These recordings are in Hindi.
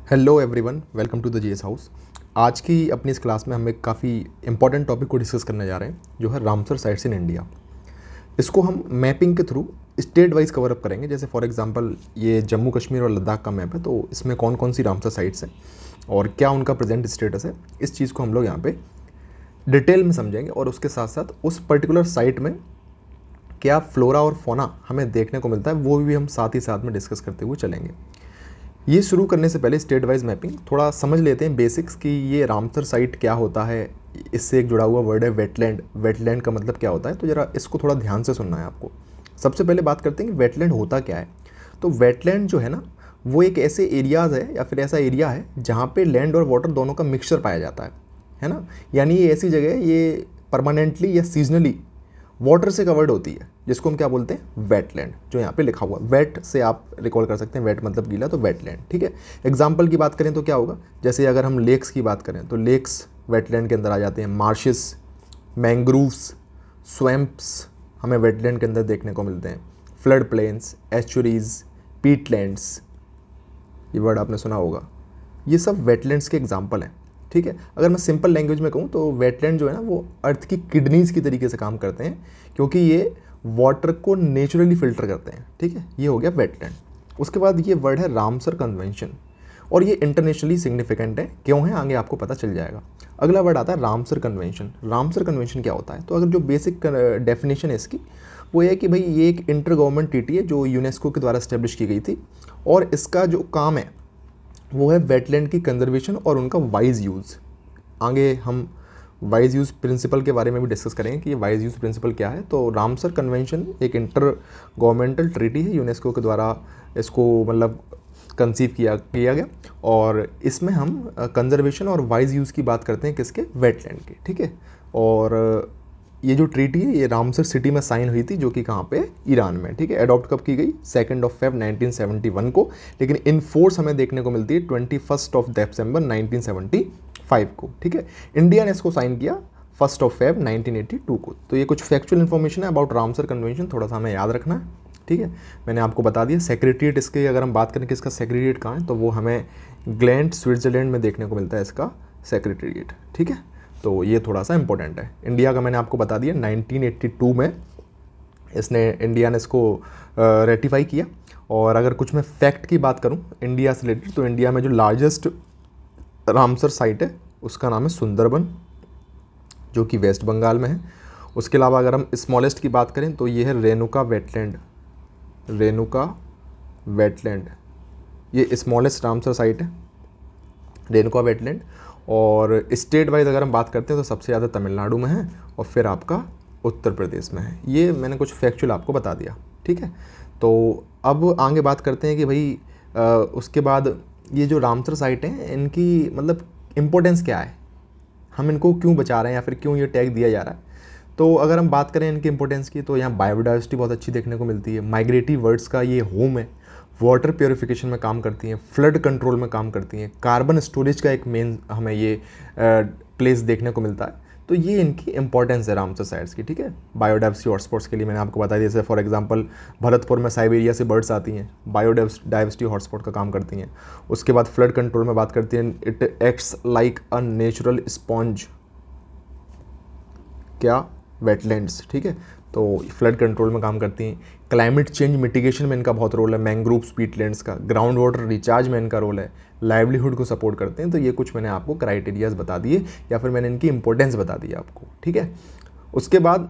Hello everyone, welcome to the GS house. आज की अपनी इस क्लास में हम एक काफ़ी इंपॉर्टेंट टॉपिक को डिस्कस करने जा रहे हैं, जो है रामसर साइट्स इन इंडिया। इसको हम मैपिंग के through state wise cover up करेंगे। जैसे फॉर एग्जांपल ये जम्मू कश्मीर और लद्दाख का मैप है, तो इसमें कौन कौन सी रामसर साइट्स हैं और क्या उनका प्रेजेंट स्टेटस है, इस चीज़ को हम लोग यहाँ पे डिटेल में समझेंगे। और उसके साथ साथ उस पर्टिकुलर साइट में क्या फ्लोरा और फोना हमें देखने को मिलता है, वो भी हम साथ ही साथ में डिस्कस करते हुए चलेंगे। ये शुरू करने से पहले स्टेट वाइज मैपिंग थोड़ा समझ लेते हैं बेसिक्स कि ये रामसर साइट क्या होता है। इससे एक जुड़ा हुआ वर्ड है वेटलैंड। वेटलैंड का मतलब क्या होता है, तो ज़रा इसको थोड़ा ध्यान से सुनना है आपको। सबसे पहले बात करते हैं कि वेटलैंड होता क्या है। तो वेटलैंड जो है ना, वो एक ऐसे एरियाज़ है या फिर ऐसा एरिया है जहाँ पे लैंड और वाटर दोनों का मिक्सचर पाया जाता है ना। यानी ये ऐसी जगह है, ये परमानेंटली या सीजनली वाटर से कवर्ड होती है, जिसको हम क्या बोलते हैं, वेटलैंड। जो यहाँ पे लिखा हुआ वेट से आप रिकॉल कर सकते हैं, वेट मतलब गीला, तो वेटलैंड। ठीक है। एग्जाम्पल की बात करें तो क्या होगा, जैसे अगर हम लेक्स की बात करें तो लेक्स वेटलैंड के अंदर आ जाते हैं। मार्शेस, मैंग्रूव्स, स्वैम्प्स हमें वेटलैंड के अंदर देखने को मिलते हैं। फ्लड प्लेन्स, एस्चुरीज, पीटलैंड्स, ये वर्ड आपने सुना होगा, ये सब वेटलैंड्स के एग्जाम्पल हैं। ठीक है। अगर मैं सिंपल लैंग्वेज में कहूँ तो वेटलैंड जो है ना, वो अर्थ की किडनीज की तरीके से काम करते हैं, क्योंकि ये वाटर को नेचुरली फिल्टर करते हैं। ठीक है, ये हो गया वेटलैंड। उसके बाद ये वर्ड है रामसर कन्वेंशन, और ये इंटरनेशनली सिग्निफिकेंट है। क्यों है, आगे आपको पता चल जाएगा। अगला वर्ड आता है रामसर कन्वेंशन। रामसर कन्वेंशन क्या होता है, तो अगर जो बेसिक डेफिनेशन है इसकी, वो ये है कि भाई ये एक इंटर गवर्नमेंट ट्रीटी है जो यूनेस्को के द्वारा स्टैब्लिश की गई थी, और इसका जो काम है वो है वेटलैंड की कंजर्वेशन और उनका वाइज यूज़। आगे हम वाइज यूज़ प्रिंसिपल के बारे में भी डिस्कस करेंगे कि ये वाइज यूज़ प्रिंसिपल क्या है। तो रामसर कन्वेंशन एक इंटर गवर्नमेंटल ट्रीटी है, यूनेस्को के द्वारा इसको मतलब कंसीव किया गया, और इसमें हम कंजर्वेशन और वाइज यूज़ की बात करते हैं, किसके, वेटलैंड के। ठीक है। और ये जो ट्रीटी है ये रामसर सिटी में साइन हुई थी, जो कि कहाँ पे, ईरान में। ठीक है। अडॉप्ट कब की गई, 2 Feb 1971 को, लेकिन इन फोर्स हमें देखने को मिलती है 21 December 1975 को। ठीक है। इंडिया ने इसको साइन किया 1 Feb 1982 को। तो ये कुछ फैक्चुअल इन्फॉर्मेशन है अबाउट रामसर कन्वेंशन, थोड़ा सा हमें याद रखना है। ठीक है। मैंने आपको बता दिया सेक्रेटरीट इसके, अगर हम बात करें कि इसका सेक्रेटरीट कहाँ है, तो वो हमें ग्लैंड, स्विट्जरलैंड में देखने को मिलता है इसका सेक्रेटरीट। ठीक है। तो ये थोड़ा सा इंपॉर्टेंट है। इंडिया का मैंने आपको बता दिया 1982 में इंडिया ने इसको रेटिफाई किया। और अगर कुछ मैं फैक्ट की बात करूं इंडिया से रिलेटेड, तो इंडिया में जो लार्जेस्ट रामसर साइट है उसका नाम है सुंदरबन, जो कि वेस्ट बंगाल में है। उसके अलावा अगर हम स्मॉलेस्ट की बात करें तो ये है रेणुका वेटलैंड। रेणुका वेटलैंड ये स्मॉलेस्ट रामसर साइट है, रेणुका वेटलैंड। और स्टेट वाइज अगर हम बात करते हैं तो सबसे ज़्यादा तमिलनाडु में है, और फिर आपका उत्तर प्रदेश में है। ये मैंने कुछ फैक्चुअल आपको बता दिया। ठीक है। तो अब आगे बात करते हैं कि भाई उसके बाद ये जो रामसर साइट हैं, इनकी मतलब इम्पोर्टेंस क्या है, हम इनको क्यों बचा रहे हैं या फिर क्यों ये टैग दिया जा रहा है। तो अगर हम बात करें इनकी इंपॉर्टेंस की, तो यहाँ बायोडाइवर्सिटी बहुत अच्छी देखने को मिलती है। माइग्रेटरी बर्ड्स का ये होम है। वाटर प्योरिफिकेशन में काम करती हैं, फ्लड कंट्रोल में काम करती हैं, कार्बन स्टोरेज का एक मेन हमें ये प्लेस देखने को मिलता है। तो ये इनकी इंपॉर्टेंस है रामसर साइट्स की। ठीक है। बायोडाइवर्सिटी हॉटस्पॉट्स के लिए मैंने आपको बताया, जैसे फॉर एग्जांपल भरतपुर में साइबेरिया से बर्ड्स आती हैं, बायोडाइवर्सिटी हॉटस्पॉट का काम करती हैं। उसके बाद फ्लड कंट्रोल में बात करती हैं, it acts like a natural sponge, क्या, वेटलैंड्स। ठीक है। तो फ्लड कंट्रोल में काम करती हैं। क्लाइमेट चेंज मिटिगेशन में इनका बहुत रोल है, मैंग्रोव्स, पीटलैंड्स का। ग्राउंड वाटर रिचार्ज में इनका रोल है, लाइवलीहुड को सपोर्ट करते हैं। तो ये कुछ मैंने आपको क्राइटेरियाज बता दिए, या फिर मैंने इनकी इंपॉर्टेंस बता दी आपको। ठीक है। उसके बाद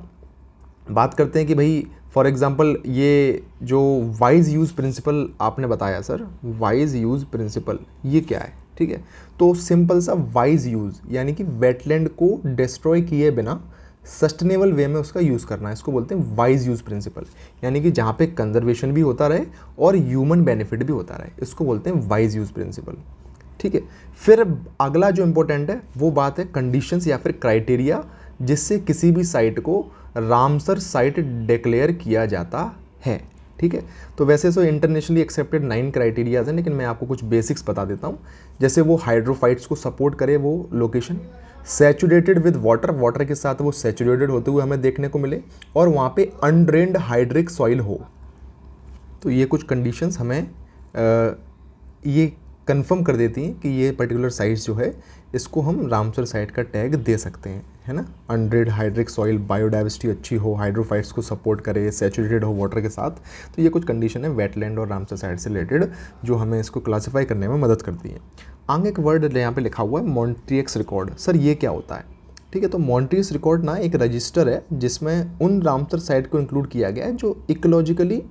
बात करते हैं कि भाई फॉर एग्जांपल ये जो वाइज यूज़ प्रिंसिपल आपने बताया सर, वाइज यूज़ प्रिंसिपल ये क्या है। ठीक है। तो सिंपल सा वाइज यूज़ यानी कि वेटलैंड को डिस्ट्रॉय किए बिना सस्टेनेबल वे में उसका यूज़ करना है, इसको बोलते हैं वाइज यूज़ प्रिंसिपल। यानी कि जहाँ पे कंजर्वेशन भी होता रहे और ह्यूमन बेनिफिट भी होता रहे, इसको बोलते हैं वाइज यूज़ प्रिंसिपल। ठीक है। फिर अगला जो इंपॉर्टेंट है वो बात है कंडीशंस या फिर क्राइटेरिया, जिससे किसी भी साइट को रामसर साइट डिक्लेयर किया जाता है। ठीक है। तो वैसे तो इंटरनेशनली एक्सेप्टेड 9 क्राइटेरियाज हैं, लेकिन मैं आपको कुछ बेसिक्स बता देता हूँ। जैसे वो हाइड्रोफाइट्स को सपोर्ट करे वो location, saturated with water, water के साथ वो सैचुरेटेड होते हुए हमें देखने को मिले, और वहाँ पे अनड्रेन्ड हाइड्रिक सॉइल हो। तो ये कुछ कंडीशंस हमें ये कंफर्म कर देती हैं कि ये पर्टिकुलर साइट्स जो है इसको हम रामसर साइट का टैग दे सकते हैं, है ना। अनड्रेड हाइड्रिक सॉइल, बायोडाइवर्सिटी अच्छी हो, हाइड्रोफाइट्स को सपोर्ट करे, सैचुरेटेड हो वाटर के साथ। तो ये कुछ कंडीशन है वेटलैंड और रामसर साइट से रिलेटेड जो हमें इसको क्लासीफाई करने में मदद करती है। आगे एक वर्ड यहाँ पे लिखा हुआ है मॉन्ट्रियक्स रिकॉर्ड। सर ये क्या होता है? ठीक है, तो मॉन्ट्रियस रिकॉर्ड ना एक रजिस्टर है जिसमें उन रामसर साइट को इंक्लूड किया गया है जो इकोलॉजिकली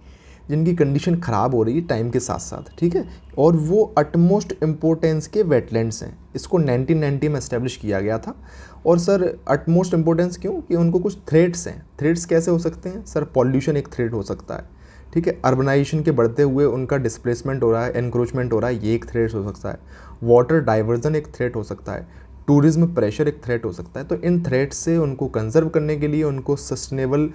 जिनकी कंडीशन ख़राब हो रही है टाइम के साथ साथ, ठीक है, और वो अटमोस्ट इम्पोर्टेंस के वेटलैंड्स हैं। इसको 1990 में इस्टेब्लिश किया गया था। और सर अटमोस्ट इम्पोर्टेंस क्यों? कि उनको कुछ थ्रेट्स हैं। थ्रेट्स कैसे हो सकते हैं? सर पॉल्यूशन एक थ्रेट हो सकता है, ठीक है, अर्बनाइजेशन के बढ़ते हुए उनका डिस्प्लेसमेंट हो रहा है, एनक्रोचमेंट हो रहा है, ये एक थ्रेट हो सकता है। वाटर डाइवर्जन एक थ्रेट हो सकता है। टूरिज्म प्रेशर एक थ्रेट हो सकता है। तो इन थ्रेट्स से उनको कंजर्व करने के लिए, उनको सस्टेनेबल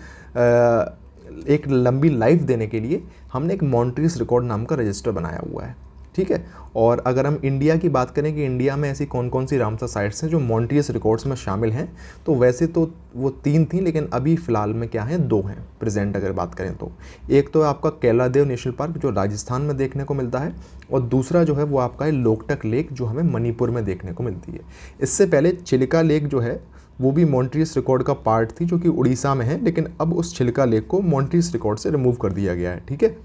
एक लंबी लाइफ देने के लिए हमने एक मॉन्ट्रियस रिकॉर्ड नाम का रजिस्टर बनाया हुआ है, ठीक है। और अगर हम इंडिया की बात करें कि इंडिया में ऐसी कौन कौन सी रामसर साइट्स हैं जो मॉन्ट्रियस रिकॉर्ड्स में शामिल हैं, तो वैसे तो वो 3 थी, लेकिन अभी फ़िलहाल में क्या है 2 हैं प्रेजेंट अगर बात करें तो। एक तो आपका कैलादेव नेशनल पार्क जो राजस्थान में देखने को मिलता है, और दूसरा जो है वो आपका है लोकटक लेक जो हमें मणिपुर में देखने को मिलती है। इससे पहले चिलिका लेक जो है वो भी मॉन्ट्रियस रिकॉर्ड का पार्ट थी जो कि उड़ीसा में है, लेकिन अब उस चिलिका लेक को मॉन्ट्रियस रिकॉर्ड से रिमूव कर दिया गया है, ठीक है।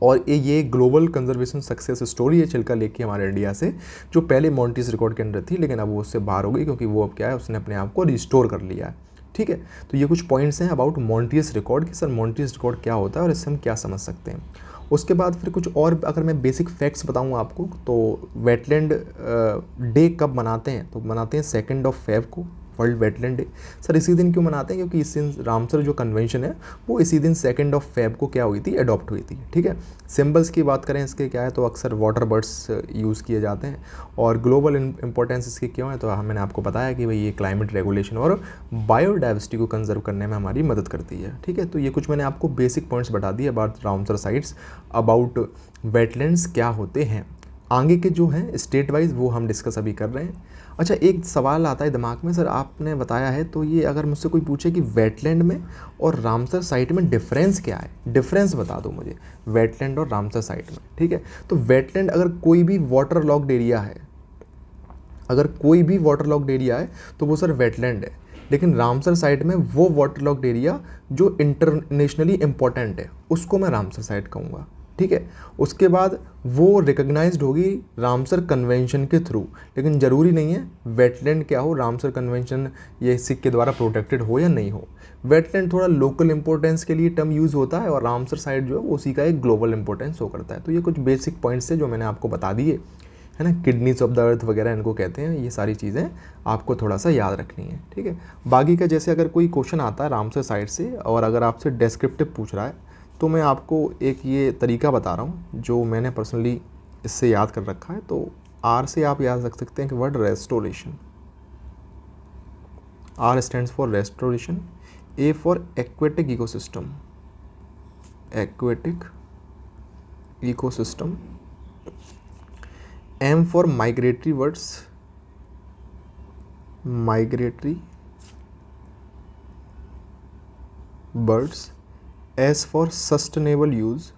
और ये ग्लोबल कंजर्वेशन सक्सेस स्टोरी है चिल्का लेक की हमारे इंडिया से, जो पहले मॉन्ट्रियस रिकॉर्ड के अंदर थी लेकिन अब वो उससे बाहर हो गई क्योंकि वो अब क्या है उसने अपने आप को रिस्टोर कर लिया है, ठीक है। तो ये कुछ पॉइंट्स हैं अबाउट मॉन्ट्रियस रिकॉर्ड कि सर मॉन्ट्रियस रिकॉर्ड क्या होता है और इससे हम क्या समझ सकते हैं। उसके बाद फिर कुछ और अगर मैं बेसिक फैक्ट्स बताऊँ आपको तो वेटलैंड डे कब मनाते हैं? तो मनाते हैं 2 फेब को, वर्ल्ड वेटलैंड डे। सर इसी दिन क्यों मनाते हैं? क्योंकि इस दिन रामसर जो कन्वेंशन है वो इसी दिन 2 फेब को क्या हुई थी, अडॉप्ट हुई थी, ठीक है। सिंबल्स की बात करें इसके क्या है तो अक्सर वाटर बर्ड्स यूज़ किए जाते हैं, और ग्लोबल इंपॉर्टेंस इसकी क्यों है तो मैंने आपको बताया कि भाई ये क्लाइमेट रेगुलेशन और बायोडाइवर्सिटी को कंजर्व करने में हमारी मदद करती है, ठीक है। तो ये कुछ मैंने आपको बेसिक पॉइंट्स बता दिए about Ramsar sites, about wetlands क्या होते हैं। आगे के जो हैं स्टेट वाइज वो हम डिस्कस अभी कर रहे हैं। अच्छा, एक सवाल आता है दिमाग में, सर आपने बताया है तो ये अगर मुझसे कोई पूछे कि वेटलैंड में और रामसर साइट में डिफरेंस क्या है, डिफरेंस बता दो मुझे वेटलैंड और रामसर साइट में, ठीक है। तो वेटलैंड अगर कोई भी वाटर लॉक्ड एरिया है, अगर कोई भी वाटर लॉक्ड एरिया है तो वो सर वेटलैंड है। लेकिन रामसर साइट में वो वाटर लॉक्ड एरिया जो इंटरनेशनली इम्पोर्टेंट है उसको मैं रामसर साइट कहूँगा, ठीक है। उसके बाद वो रिकग्नाइज्ड होगी रामसर कन्वेंशन के थ्रू, लेकिन ज़रूरी नहीं है वेटलैंड क्या हो, रामसर कन्वेंशन ये सिख के द्वारा प्रोटेक्टेड हो या नहीं हो। वेटलैंड थोड़ा लोकल इंपॉर्टेंस के लिए टर्म यूज़ होता है और रामसर साइट जो है वो उसी का एक ग्लोबल इंपॉर्टेंस शो करता है। तो ये कुछ बेसिक पॉइंट्स है जो मैंने आपको बता दिए, है ना। किडनीज ऑफ द अर्थ वगैरह इनको कहते हैं। ये सारी चीज़ें आपको थोड़ा सा याद रखनी है, ठीक है। बाकी का जैसे अगर कोई क्वेश्चन आता है रामसर साइट से और अगर आपसे डेस्क्रिप्टिव पूछ रहा है तो मैं आपको एक ये तरीका बता रहा हूँ जो मैंने पर्सनली इससे याद कर रखा है। तो आर से आप याद रख सकते हैं कि word restoration, R stands for restoration, A for aquatic ecosystem, aquatic ecosystem, M for migratory words, migratory birds, S for sustainable use,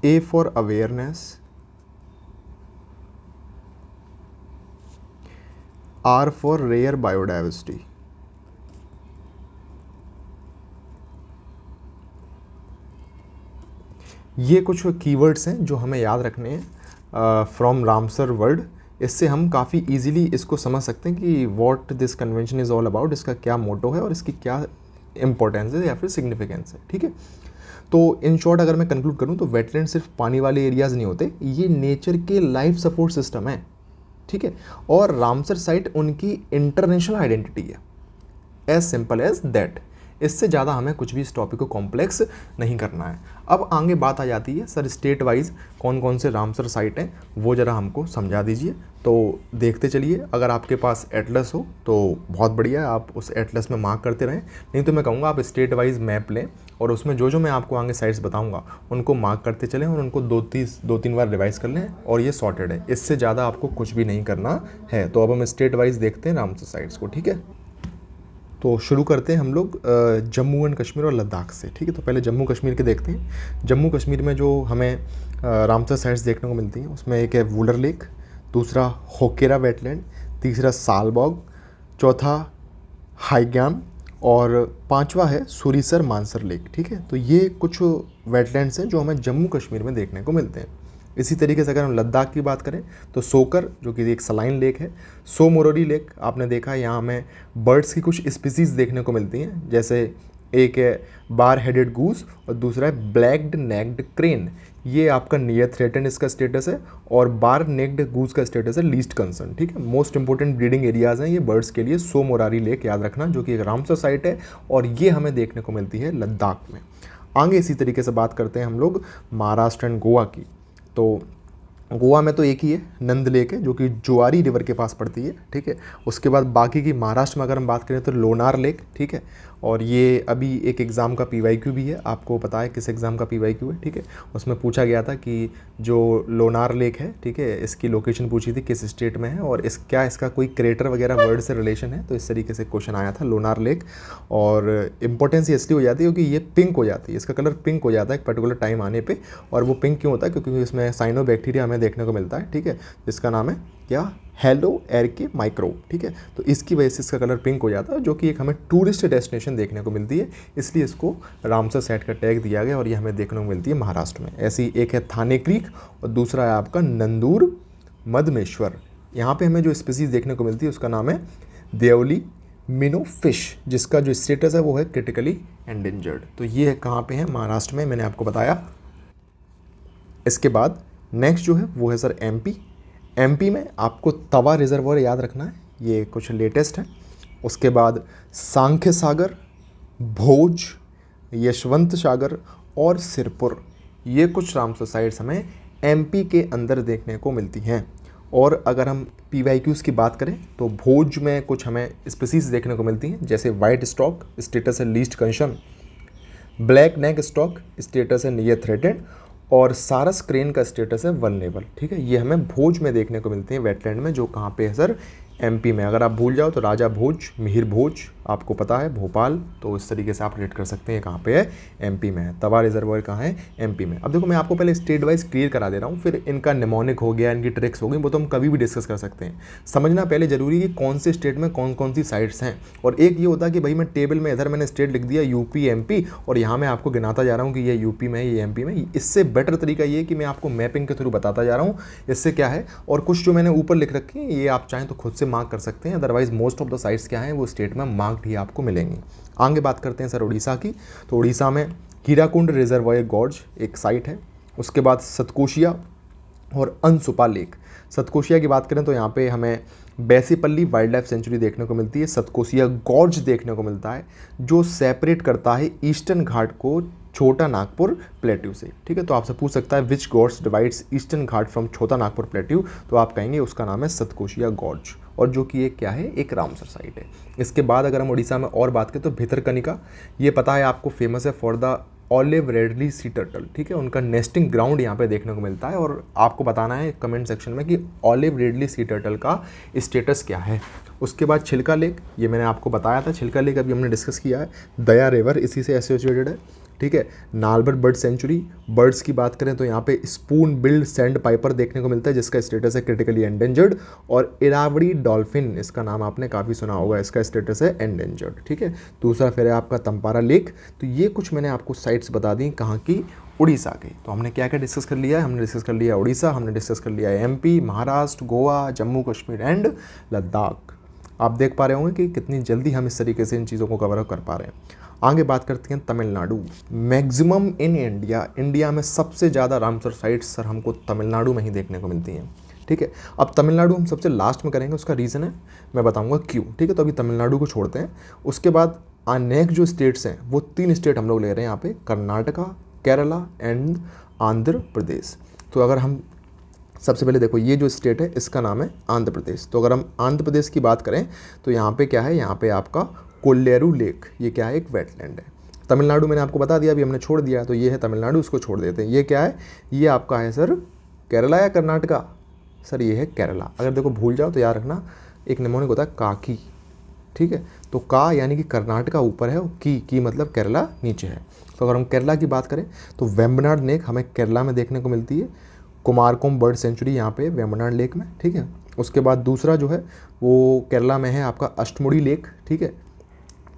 A for awareness, R for rare biodiversity. ये कुछ कीवर्ड्स हैं जो हमें याद रखने हैं फ्रॉम रामसर वर्ल्ड। इससे हम काफ़ी इजीली इसको समझ सकते हैं कि what this convention is all about, इसका क्या मोटो है और इसकी क्या इंपॉर्टेंस है या फिर सिग्निफिकेंस है, ठीक है। तो इन शॉर्ट अगर मैं कंक्लूड करूं तो वेटलैंड सिर्फ पानी वाले एरियाज़ नहीं होते, ये नेचर के लाइफ सपोर्ट सिस्टम है, ठीक है। और रामसर साइट उनकी इंटरनेशनल आइडेंटिटी है, एज सिंपल एज दैट। इससे ज़्यादा हमें कुछ भी इस टॉपिक को कॉम्प्लेक्स नहीं करना है। अब आगे बात आ जाती है सर स्टेट वाइज कौन कौन से रामसर साइट हैं वो ज़रा हमको समझा दीजिए। तो देखते चलिए, अगर आपके पास एटलस हो तो बहुत बढ़िया है, आप उस एटलस में मार्क करते रहें, नहीं तो मैं कहूँगा आप स्टेट वाइज मैप लें और उसमें जो जो मैं आपको आगे साइट्स बताऊँगा उनको मार्क करते चलें और उनको 2-3 बार रिवाइज़ कर लें और ये सॉर्टेड है। इससे ज़्यादा आपको कुछ भी नहीं करना है। तो अब हम स्टेट वाइज देखते हैं रामसर साइट्स को, ठीक है। तो शुरू करते हैं हम लोग जम्मू एंड कश्मीर और लद्दाख से, ठीक है। तो पहले जम्मू कश्मीर के देखते हैं। जम्मू कश्मीर में जो हमें रामसर साइट्स देखने को मिलती हैं उसमें एक है वुलर लेक, दूसरा होकेरा वेटलैंड, तीसरा सालबॉग, चौथा हाइग्याम और पांचवा है सुरीसर मानसर लेक, ठीक है। तो ये कुछ वेटलैंड्स हैं जो हमें जम्मू कश्मीर में देखने को मिलते हैं। इसी तरीके से अगर हम लद्दाख की बात करें तो सोकर जो कि एक सलाइन लेक है, सो मोरोरी लेक आपने देखा है, यहाँ हमें बर्ड्स की कुछ स्पीसीज़ देखने को मिलती हैं, जैसे एक है बार हेडेड गूस और दूसरा है ब्लैक्ड नेक्ड क्रेन। ये आपका नियर थ्रेटन इसका स्टेटस है और बार नेक्ड गूस का स्टेटस है लीस्ट कंसर्न, ठीक है। मोस्ट इंपॉर्टेंट ब्रीडिंग एरियाज़ हैं ये बर्ड्स के लिए। सो मोरारी लेक याद रखना, जो कि एक रामसर साइट है और ये हमें देखने को मिलती है लद्दाख में। आगे इसी तरीके से बात करते हैं हम लोग महाराष्ट्र एंड गोवा की। तो गोवा में तो एक ही है, नंद लेक है, जो कि जुआरी रिवर के पास पड़ती है, ठीक है। उसके बाद बाकी की महाराष्ट्र में अगर हम बात करें तो लोनार लेक, ठीक है। और ये अभी एक एग्ज़ाम का PYQ भी है, आपको पता है किस एग्ज़ाम का PYQ है, ठीक है। उसमें पूछा गया था कि जो लोनार लेक है, ठीक है, इसकी लोकेशन पूछी थी किस स्टेट में है और क्या इसका कोई क्रेटर वगैरह वर्ड से रिलेशन है। तो इस तरीके से क्वेश्चन आया था लोनार लेक। और इम्पोर्टेंस इसलिए हो जाती है क्योंकि ये पिंक हो जाती है, इसका कलर पिंक हो जाता है एक पर्टिकुलर टाइम आने पर। और वो पिंक क्यों होता है? क्योंकि इसमें साइनोबैक्टीरिया हमें देखने को मिलता है, ठीक है, जिसका नाम है क्या, हेलो एरके माइक्रोब, ठीक है। तो इसकी वजह से इसका कलर पिंक हो जाता है, जो कि एक हमें टूरिस्ट डेस्टिनेशन देखने को मिलती है, इसलिए इसको रामसर साइट का टैग दिया गया और ये हमें देखने को मिलती है महाराष्ट्र में। ऐसी एक है थाने क्रीक और दूसरा है आपका नंदूर मदमेश्वर। यहाँ पे हमें जो स्पीसीज देखने को मिलती है उसका नाम है देवली मिनो फिश, जिसका जो स्टेटस है वो है क्रिटिकली एंडेंजर्ड। तो ये है कहाँ पे है, महाराष्ट्र में, मैंने आपको बताया। इसके बाद नेक्स्ट जो है वो है सर MP में आपको तवा रिजर्वॉयर याद रखना है, ये कुछ लेटेस्ट है। उसके बाद सांख्य सागर, भोज, यशवंत सागर और सिरपुर, ये कुछ रामसर साइट्स हमें MP के अंदर देखने को मिलती हैं। और अगर हम PYQs की बात करें तो भोज में कुछ हमें स्पीसीज देखने को मिलती हैं, जैसे वाइट स्टॉक, स्टेटस है लीस्ट कंसर्न, ब्लैक नेक स्टॉक, स्टेटस है नियर थ्रेटेड और सारस क्रेन का स्टेटस है वल्नरेबल, ठीक है। ये हमें भोज में देखने को मिलते हैं वेटलैंड में, जो कहाँ पे है सर, MP में। अगर आप भूल जाओ तो राजा भोज, मिहिर भोज आपको पता है भोपाल, तो इस तरीके से आप रेट कर सकते हैं कहाँ पे है, MP में है। तवा रिजर्वॉयर कहाँ है, MP में। अब देखो मैं आपको पहले स्टेट वाइज क्लियर करा दे रहा हूँ, फिर इनका निमोनिक हो गया, इनकी ट्रिक्स हो गई, वो तो हम कभी भी डिस्कस कर सकते हैं। समझना पहले जरूरी है कि कौन से स्टेट में कौन कौन सी साइट्स हैं। और एक ये होता है कि भाई मैं टेबल में इधर मैंने स्टेट लिख दिया UP MP और यहाँ मैं आपको गिनाता जा रहा हूँ कि ये UP में है, ये MP में। इससे बेटर तरीका ये है कि मैं आपको मैपिंग के थ्रू बताता जा रहा हूँ। इससे क्या है, और कुछ जो मैंने ऊपर लिख रखी है ये आप चाहें तो खुद से मार्क कर सकते हैं, otherwise most of the sites क्या हैं वो स्टेट में मार्क्ड ही आपको मिलेंगी। आगे बात करते हैं सर उड़ीसा की। तो उड़ीसा में हीराकुंड रिजर्वॉयर गॉर्ज एक साइट है। उसके बाद सतकोशिया और अनसुपा लेक। सतकोशिया की बात करें तो यहाँ पे हमें बैसीपल्ली वाइल्ड लाइफ सेंचुरी देखने को मिलती है। सतकोशिया गॉर्ज देखने को मिलता है जो सेपरेट करता है ईस्टर्न घाट को छोटा नागपुर प्लेट्यू से, ठीक है। तो आपसे पूछ सकता है which gorge divides Eastern Ghat from Chota Nagpur plateau, तो आप कहेंगे उसका नाम है सतकोशिया गॉर्ज, और जो कि एक क्या है, एक रामसर साइट है। इसके बाद अगर हम उड़ीसा में और बात करें तो भितरकनिका, ये पता है आपको फेमस है for the olive ridley sea turtle, ठीक है। उनका नेस्टिंग ग्राउंड यहाँ पे देखने को मिलता है और आपको बताना है कमेंट सेक्शन में कि ऑलिव रेडली सी टर्टल का स्टेटस क्या है। उसके बाद छिलका लेक, ये मैंने आपको बताया था, छिलका लेक अभी हमने डिस्कस किया है। दया रिवर इसी से एसोसिएटेड है, ठीक है। नालबर बर्ड सेंचुरी, बर्ड्स की बात करें तो यहाँ पे स्पून बिल्ड सैंड पाइपर देखने को मिलता है जिसका स्टेटस है क्रिटिकली एंडेंजर्ड, और इरावड़ी डॉल्फिन, इसका नाम आपने काफ़ी सुना होगा, इसका स्टेटस है एंडेंजर्ड, ठीक है। दूसरा फिर है आपका तंपारा लेक। तो ये कुछ मैंने आपको साइट्स बता दी कहाँ की, उड़ीसा की। तो हमने क्या क्या डिस्कस कर लिया है, हमने डिस्कस कर लिया उड़ीसा, हमने डिस्कस कर लिया MP, महाराष्ट्र, गोवा, जम्मू कश्मीर एंड लद्दाख। आप देख पा रहे होंगे कि कितनी जल्दी हम इस तरीके से इन चीज़ों को कवर कर पा रहे हैं। आगे बात करते हैं तमिलनाडु। मैक्सिमम इन इंडिया में सबसे ज़्यादा रामसर साइट्स सर हमको तमिलनाडु में ही देखने को मिलती हैं, ठीक है। अब तमिलनाडु हम सबसे लास्ट में करेंगे, उसका रीज़न है मैं बताऊंगा क्यों, ठीक है। तो अभी तमिलनाडु को छोड़ते हैं। उसके बाद नेक्स्ट जो स्टेट्स हैं वो 3 स्टेट हम लोग ले रहे हैं यहाँ पे, कर्नाटका, केरला एंड आंध्र प्रदेश। तो अगर हम सबसे पहले देखो ये जो स्टेट है इसका नाम है आंध्र प्रदेश। तो अगर हम आंध्र प्रदेश की बात करें तो यहाँ पे क्या है, यहाँ पे आपका कोल्लेरू लेक, ये क्या है, एक वेटलैंड है। तमिलनाडु मैंने आपको बता दिया, अभी हमने छोड़ दिया, तो ये है तमिलनाडु, इसको छोड़ देते हैं। ये क्या है, ये आपका है सर केरला या कर्नाटका, सर ये है केरला। अगर देखो भूल जाओ तो याद रखना, एक निमोनिक होता है काकी, ठीक है। तो का यानी कि कर्नाटका ऊपर है और की मतलब केरला नीचे है। तो अगर हम केरला की बात करें तो वेम्बनाड लेक हमें केरला में देखने को मिलती है, कुमारकोम बर्ड सेंचुरी यहाँ पे वेम्बनाड लेक में, ठीक है। उसके बाद दूसरा जो है वो केरला में है आपका अष्टमुडी लेक, ठीक है।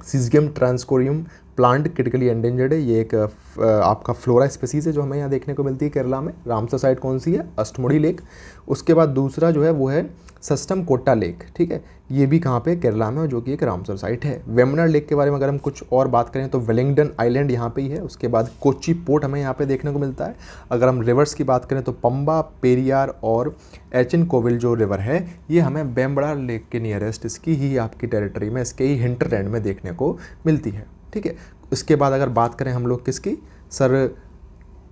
सिजियम ट्रांसकोरियम प्लांट क्रिटिकली एंडेंजर्ड है, ये एक आपका फ्लोरा स्पीसीज है जो हमें यहाँ देखने को मिलती है केरला में। रामसर साइट कौन सी है? अष्टमुडी लेक। उसके बाद दूसरा जो है वो है सस्टम कोट्टा लेक, ठीक है। ये भी कहाँ पे? केरला में, जो कि एक रामसर साइट है। वेम्बनाड लेक के बारे में अगर हम कुछ और बात करें तो वेलिंगडन आइलैंड यहाँ पे ही है। उसके बाद कोच्चि पोर्ट हमें यहाँ पे देखने को मिलता है। अगर हम रिवर्स की बात करें तो पंबा, पेरियार और एचिन कोविल जो रिवर है ये हमें वेम्बनाड लेक के नियरेस्ट, इसकी ही आपकी टेरिटरी में, इसके ही हिंटरलैंड में देखने को मिलती है, ठीक है। उसके बाद अगर बात करें हम लोग किसकी, सर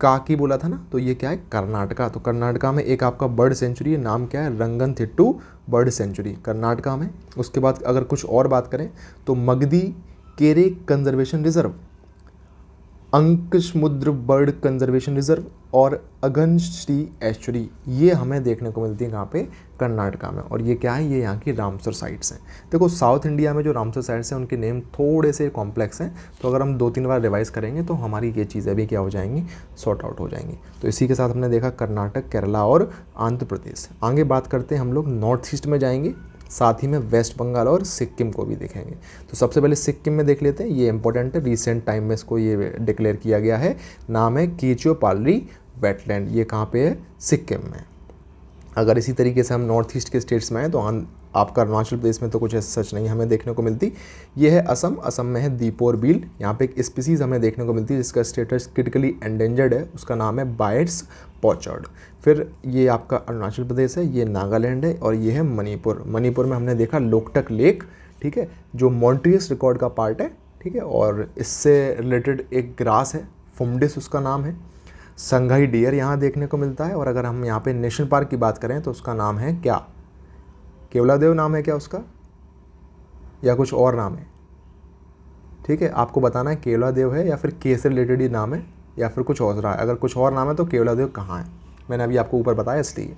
का की बोला था ना, तो ये क्या है? कर्नाटका। तो कर्नाटका में एक आपका बर्ड सेंचुरी है, नाम क्या है? रंगनथिट्टू बर्ड सेंचुरी कर्नाटका में। उसके बाद अगर कुछ और बात करें तो Magadi Kere conservation reserve, Ankasamudra bird conservation reserve और अगनश्री एस्चुरी, ये हमें देखने को मिलती है कहाँ पे? कर्नाटका में। और ये क्या है? ये यहाँ की रामसर साइट्स हैं। देखो साउथ इंडिया में जो रामसर साइट्स हैं उनके नेम थोड़े से कॉम्प्लेक्स हैं, तो अगर हम 2-3 बार रिवाइज करेंगे तो हमारी ये चीज़ें भी क्या हो जाएंगी? सॉर्ट आउट हो जाएंगी। तो इसी के साथ हमने देखा कर्नाटक, केरला और आंध्र प्रदेश। आगे बात करते हैं हम लोग नॉर्थ ईस्ट में जाएंगे, साथ ही में वेस्ट बंगाल और सिक्किम को भी देखेंगे। तो सबसे पहले सिक्किम में देख लेते हैं, ये इंपॉर्टेंट है, रिसेंट टाइम में इसको ये डिक्लेयर किया गया है। नाम है कीचो पालरी वेटलैंड। ये कहाँ पे है? सिक्किम में। अगर इसी तरीके से हम नॉर्थ ईस्ट के स्टेट्स में हैं तो आपका अरुणाचल प्रदेश में तो कुछ ऐसा सच नहीं हमें देखने को मिलती। ये है असम। असम में है दीपोर बील। यहाँ पे एक स्पीसीज़ हमें देखने को मिलती है जिसका स्टेटस क्रिटिकली एंडेंजर्ड है, उसका नाम है बायट्स पॉचर्ड। फिर ये आपका अरुणाचल प्रदेश है, ये नागालैंड है और ये है मणिपुर। मणिपुर में हमने देखा लोकटक लेक, ठीक है, जो मॉन्ट्रियस रिकॉर्ड का पार्ट है, ठीक है। और इससे रिलेटेड एक ग्रास है, फुमडिस उसका नाम है। संघाई डियर यहाँ देखने को मिलता है। और अगर हम यहाँ पे नेशनल पार्क की बात करें तो उसका नाम है क्या? केवलादेव नाम है क्या उसका, या कुछ और नाम है? ठीक है, आपको बताना है केवलादेव है या फिर के से रिलेटेड ही नाम है या फिर कुछ और रहा है। अगर कुछ और नाम है तो केवलादेव कहाँ है, मैंने अभी आपको ऊपर बताया इसलिए।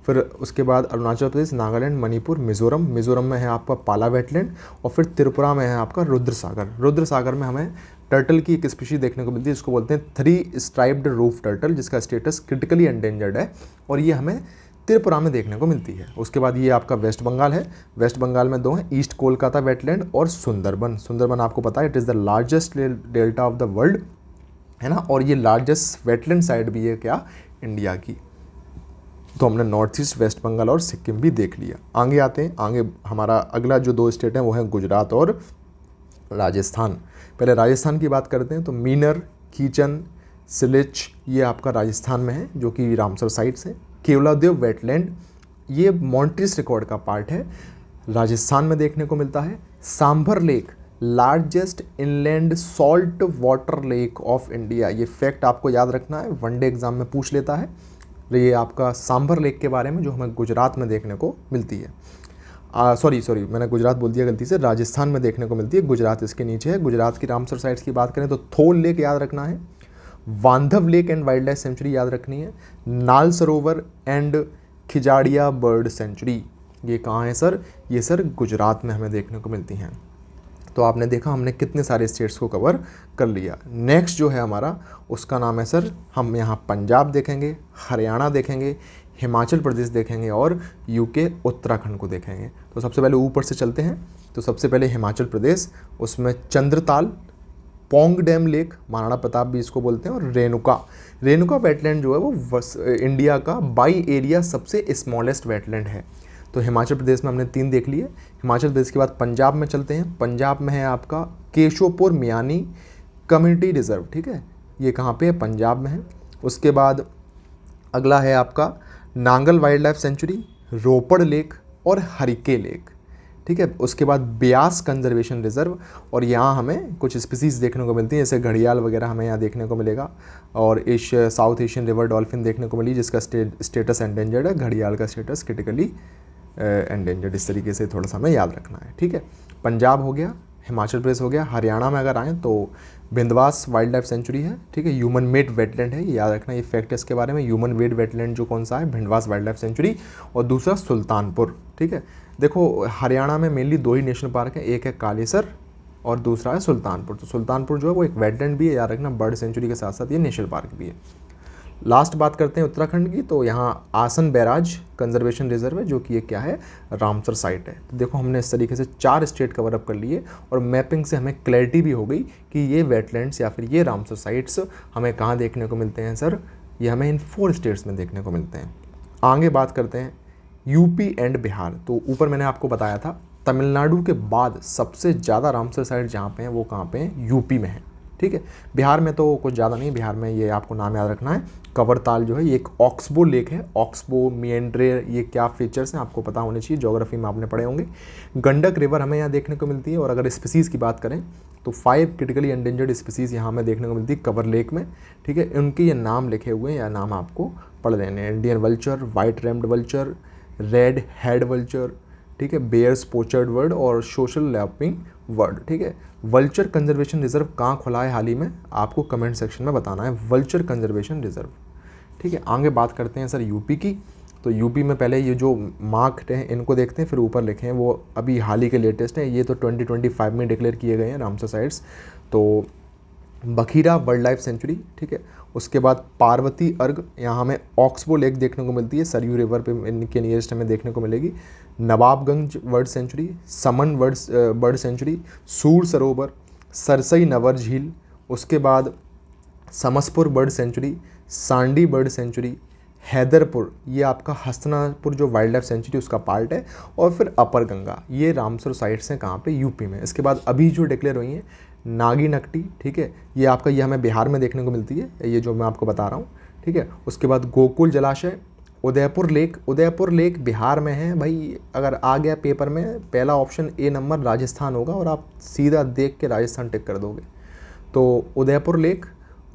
फिर उसके बाद अरुणाचल प्रदेश, नागालैंड, मणिपुर, मिजोरम। मिजोरम में है आपका पाला वेटलैंड। और फिर त्रिपुरा में है आपका रुद्र सागर। रुद्र सागर में हमें टर्टल की एक स्पीशीज देखने को मिलती है जिसको बोलते हैं 3 स्ट्राइप्ड रूफ टर्टल, जिसका स्टेटस क्रिटिकली एंडेंजर्ड है और ये हमें त्रिपुरा में देखने को मिलती है। उसके बाद ये आपका वेस्ट बंगाल है। वेस्ट बंगाल में 2 हैं, ईस्ट कोलकाता वेटलैंड और सुंदरबन। सुंदरबन आपको पता है it is the largest delta of the world, है ना। और ये लार्जेस्ट वेटलैंड साइट भी है क्या? इंडिया की। तो हमने नॉर्थ ईस्ट, वेस्ट बंगाल और सिक्किम भी देख लिया। आगे आते हैं, आगे हमारा अगला जो 2 स्टेट हैं वो हैं गुजरात और राजस्थान। पहले राजस्थान की बात करते हैं तो मीनर, कीचन, सिलिच, ये आपका राजस्थान में है जो कि रामसर साइट्स है। केवलादेव वेटलैंड, ये मॉन्ट्रियस रिकॉर्ड का पार्ट है, राजस्थान में देखने को मिलता है। Sambar lake, largest inland salt water lake of India. ये फैक्ट आपको याद रखना है, वनडे एग्जाम में पूछ लेता है। ये आपका सांभर लेक के बारे में जो हमें गुजरात में देखने को मिलती है। सॉरी मैंने गुजरात बोल दिया गलती से, राजस्थान में देखने को मिलती है, गुजरात इसके नीचे है। गुजरात की रामसर साइट्स की बात करें तो थोल लेक याद रखना है, वांधव lake and wildlife sanctuary याद रखनी है, नाल सरोवर एंड खिजाड़िया बर्ड सेंचुरी। ये कहाँ है सर? ये सर गुजरात में हमें देखने को मिलती हैं। तो आपने देखा हमने कितने सारे स्टेट्स को कवर कर लिया। नेक्स्ट जो है हमारा उसका नाम है सर, हम यहाँ पंजाब देखेंगे, हरियाणा देखेंगे, हिमाचल प्रदेश देखेंगे और यूके उत्तराखंड को देखेंगे। तो सबसे पहले ऊपर से चलते हैं। तो सबसे पहले हिमाचल प्रदेश, उसमें चंद्रताल, पोंग डैम लेक, महाराणा प्रताप भी इसको बोलते हैं, और रेणुका वेटलैंड जो है वो इंडिया का बाई एरिया सबसे स्मॉलेस्ट वेटलैंड है। तो हिमाचल प्रदेश में हमने 3 देख लिए। हिमाचल प्रदेश के बाद पंजाब में चलते हैं। पंजाब में है आपका केशोपुर मियानी कम्युनिटी रिजर्व, ठीक है, ये कहाँ पे है? पंजाब में है। उसके बाद अगला है आपका नांगल वाइल्ड लाइफ सेंचुरी, रोपड़ लेक और हरिके लेक, ठीक है। उसके बाद ब्यास कंजर्वेशन रिजर्व, और यहाँ हमें कुछ स्पीसीज़ देखने को मिलती हैं जैसे घड़ियाल वगैरह हमें यहाँ देखने को मिलेगा। और साउथ एशियन रिवर डॉल्फिन देखने को मिली जिसका स्टेटस एंडेंजर्ड है, घड़ियाल का स्टेटस क्रिटिकली एंडेंजर्ड। इस तरीके से थोड़ा सा हमें याद रखना है, ठीक है। पंजाब हो गया, हिमाचल प्रदेश हो गया। हरियाणा में अगर आएँ तो बिंदवास वाइल्ड लाइफ सेंचुरी है, ठीक है, ह्यूमन मेड वेटलैंड है, ये याद रखना, ये फैक्ट है इसके बारे में। ह्यूमन मेड वेटलैंड जो कौन सा है? Bhindawas wild life sanctuary. और दूसरा सुल्तानपुर, ठीक है, देखो हरियाणा में मेनली 2 ही नेशनल पार्क हैं, एक है कालेसर और दूसरा है सुल्तानपुर। तो सुल्तानपुर जो है वो एक वेटलैंड भी है, याद रखना, बर्ड सेंचुरी के साथ साथ ये नेशनल पार्क भी है। लास्ट बात करते हैं उत्तराखंड की, तो यहाँ आसन बैराज कंजर्वेशन रिजर्व है, जो कि ये क्या है, रामसर साइट है। तो देखो हमने इस तरीके से 4 स्टेट कवर अप कर लिए और मैपिंग से हमें क्लैरिटी भी हो गई कि ये वेटलैंड्स या फिर ये रामसर साइट्स हमें कहाँ देखने को मिलते हैं सर, ये हमें इन 4 स्टेट्स में देखने को मिलते हैं। आगे बात करते हैं यूपी एंड बिहार। तो ऊपर मैंने आपको बताया था तमिलनाडु के बाद सबसे ज़्यादा रामसर साइट जहाँ पे हैं वो कहाँ पे हैं, यूपी में है। ठीक है, बिहार में तो कुछ ज़्यादा नहीं, बिहार में ये आपको नाम याद रखना है, कवरताल जो है ये एक ऑक्सबो लेक है, ऑक्सबो मिएंड्रे, ये क्या फीचर्स हैं आपको पता होने चाहिए, ज्योग्राफी में आपने पढ़े होंगे। गंडक रिवर हमें यहाँ देखने को मिलती है, और अगर स्पीसीज़ की बात करें तो 5 क्रिटिकली एंडेंजर्ड स्पीसीज़ यहाँ हमें देखने को मिलती है कवर लेक में। ठीक है, उनके ये नाम लिखे हुए हैं या नाम आपको पढ़ लेने हैं, Indian vulture, white rumped vulture, red head vulture, ठीक है, बेयर्स पोचर्ड वर्ड और सोशल लैपिंग वर्ड। ठीक है, वल्चर कंजर्वेशन रिजर्व कहाँ खुला है हाल ही में, आपको कमेंट सेक्शन में बताना है, वल्चर कंजर्वेशन रिजर्व। ठीक है, आगे बात करते हैं सर यूपी की। तो यूपी में पहले ये जो मार्क हैं इनको देखते हैं, फिर ऊपर लिखे हैं वो अभी हाल ही के लेटेस्ट हैं, ये तो 2025 में डिक्लेयर किए गए हैं रामसर साइट्स। तो बखीरा वाइल्ड लाइफ सेंचुरी, ठीक है, उसके बाद पार्वती अर्ग, यहाँ हमें ऑक्सबो लेक देखने को मिलती है, सरयू रिवर पे इनके नियरेस्ट हमें देखने को मिलेगी। नवाबगंज बर्ड सेंचुरी, समन बर्ड सेंचुरी, सूर सरोवर, सरसई नवर झील, उसके बाद Samaspur bird sanctuary, Sandi bird sanctuary, Haiderpur, ये आपका हस्तनापुर जो वाइल्ड लाइफ सेंचुरी उसका पार्ट है, और फिर अपर गंगा, ये रामसर साइट्स हैं कहाँ पे, यूपी में। इसके बाद अभी जो डिक्लेयर हुई हैं नागी नकटी, ठीक है, ये आपका ये हमें बिहार में देखने को मिलती है, ये जो मैं आपको बता रहा हूँ। ठीक है, उसके बाद गोकुल जलाशय, उदयपुर लेक, उदयपुर लेक बिहार में है भाई, अगर आ गया पेपर में पहला ऑप्शन ए नंबर राजस्थान होगा और आप सीधा देख के राजस्थान टिक कर दोगे। तो उदयपुर लेक,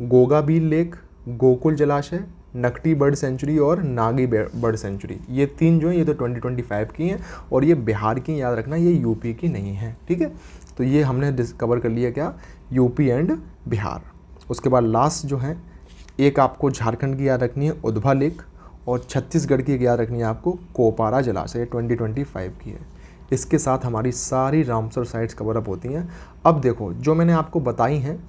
गोगाबील लेक, गोकुल जलाशय, नकटी बर्ड सेंचुरी और नागी बर्ड सेंचुरी, ये 3 जो हैं ये तो 2025 की हैं, और ये बिहार की, याद रखना, ये यूपी की नहीं है। ठीक है, तो ये हमने डिस्कवर कर लिया क्या, यूपी एंड बिहार। उसके बाद लास्ट जो है एक आपको झारखंड की याद रखनी है, उधवा लेक, और छत्तीसगढ़ की याद रखनी है आपको कोपारा जलाशय, 2025 की है। इसके साथ हमारी सारी रामसर साइट्स कवर अप होती हैं। अब देखो जो मैंने आपको बताई हैं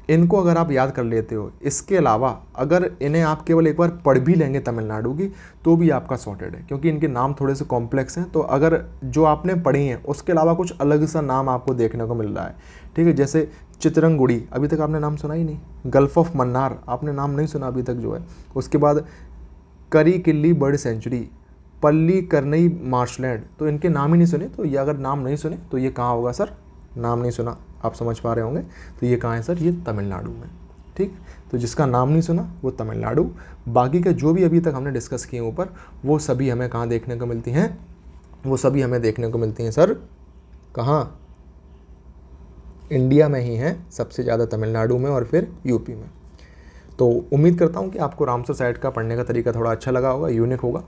इनको अगर आप याद कर लेते हो, इसके अलावा अगर इन्हें आप केवल एक बार पढ़ भी लेंगे तमिलनाडु की तो भी आपका सॉर्टेड है, क्योंकि इनके नाम थोड़े से कॉम्प्लेक्स हैं। तो अगर जो आपने पढ़ी हैं उसके अलावा कुछ अलग सा नाम आपको देखने को मिल रहा है, ठीक है, जैसे चितरंगुड़ी अभी तक आपने नाम सुना ही नहीं, गल्फ ऑफ मन्नार आपने नाम नहीं सुना अभी तक जो है, उसके बाद करी किल्ली बर्ड सेंचुरी, पल्ली करनई मार्शलैंड, तो इनके नाम ही नहीं सुने। तो ये अगर नाम नहीं सुने तो ये कहाँ होगा सर, नाम नहीं सुना, आप समझ पा रहे होंगे, तो ये कहाँ है सर, ये तमिलनाडु में। ठीक, तो जिसका नाम नहीं सुना वो तमिलनाडु, बाकी का जो भी अभी तक हमने डिस्कस किए ऊपर वो सभी हमें कहाँ देखने को मिलती हैं, वो सभी हमें देखने को मिलती हैं सर कहाँ, इंडिया में ही हैं, सबसे ज़्यादा तमिलनाडु में और फिर यूपी में। तो उम्मीद करता हूँ कि आपको रामसर साइट का पढ़ने का तरीका थोड़ा अच्छा लगा होगा, यूनिक होगा।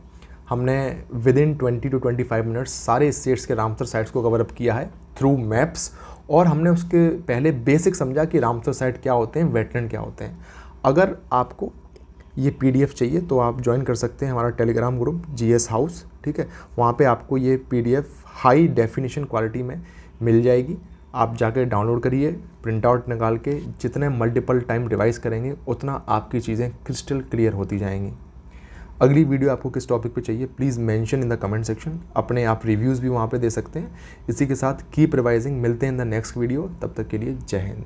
हमने विद इन 20 to 25 मिनट्स सारे स्टेट्स के रामसर साइट्स को कवर अप किया है थ्रू मैप्स, और हमने उसके पहले बेसिक समझा कि रामसर साइट क्या होते हैं, वेटलैंड क्या होते हैं। अगर आपको ये PDF चाहिए तो आप ज्वाइन कर सकते हैं हमारा टेलीग्राम ग्रुप GS हाउस, ठीक है, वहाँ पे आपको ये PDF हाई डेफिनेशन क्वालिटी में मिल जाएगी। आप जाकर डाउनलोड करिए, प्रिंट आउट निकाल के, जितने मल्टीपल टाइम रिवाइज करेंगे उतना आपकी चीज़ें क्रिस्टल क्लियर होती जाएंगी। अगली वीडियो आपको किस टॉपिक पे चाहिए please mention in the comment section, अपने आप रिव्यूज़ भी वहाँ पे दे सकते हैं। इसी के साथ कीप रिवाइजिंग, मिलते हैं इन द नेक्स्ट वीडियो, तब तक के लिए जय हिंद।